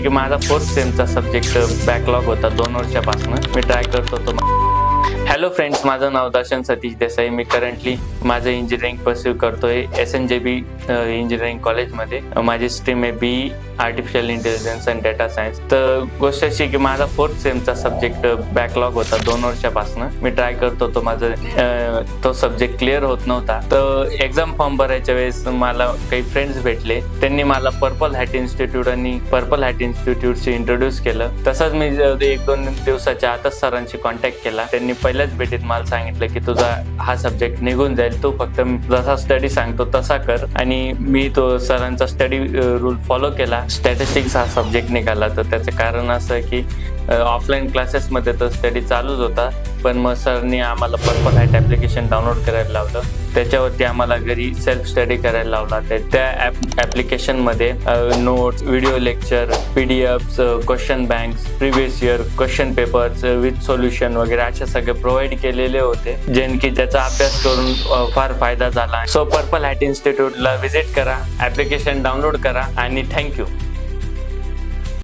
की माझा 4th सेमचा subject backlog होता 2 वर्षापासून. मी ट्राय करत होतो. हॅलो फ्रेंड्स, माझं नाव दर्शन सतीश देसाई. मी करंटली माझं इंजिनिअरिंग परस्यू करतोय SNJB इंजिनिअरिंग कॉलेजमध्ये. माझी स्ट्रीम आहे BE artificial intelligence and data science. तर गोष्ट अशी की माझा 4th सेमचा सब्जेक्ट बॅकलॉग होता 2 वर्षापासून. मी ट्राय करत होतो. माझं तो सब्जेक्ट क्लिअर होत नव्हता. तर एक्झाम फॉर्म भरायच्या वेळेस मला काही फ्रेंड्स भेटले. त्यांनी मला पर्पल हॅट इन्स्टिट्यूट आणि पर्पल हॅट इन्स्टिट्यूटशी इंट्रोड्यूस केलं. तसंच मी 1-2 दिवसाच्या आतच सरांशी कॉन्टॅक्ट केला. त्यांनी पहिल्याच भेटीत मला सांगितलं की तुझा हा सब्जेक्ट निघून जाईल, तू फक्त जसा स्टडी सांगतो तसा कर. आणि मी तो सरांचा स्टडी रूल फॉलो केला. स्टॅटिस्टिक्स हा सब्जेक्ट निघाला. तर त्याचं कारण असं की ऑफलाईन क्लासेसमध्ये तर स्टडी चालूच होता, पण मग सरनी आम्हाला पर्पल हॅट ॲप्लिकेशन डाउनलोड करायला लावलं. त्याच्यावरती आम्हाला घरी सेल्फ स्टडी करायला लावला. त्या ॲप्लिकेशनमध्ये notes, video lecture, PDF, question banks, previous year question papers with solution वगैरे असे सगळे प्रोव्हाइड केलेले होते, जेणे की त्याचा अभ्यास करून फार फायदा झाला. सो पर्पल हॅट इन्स्टिट्यूटला व्हिजिट करा, ॲप्लिकेशन डाउनलोड करा आणि थँक्यू.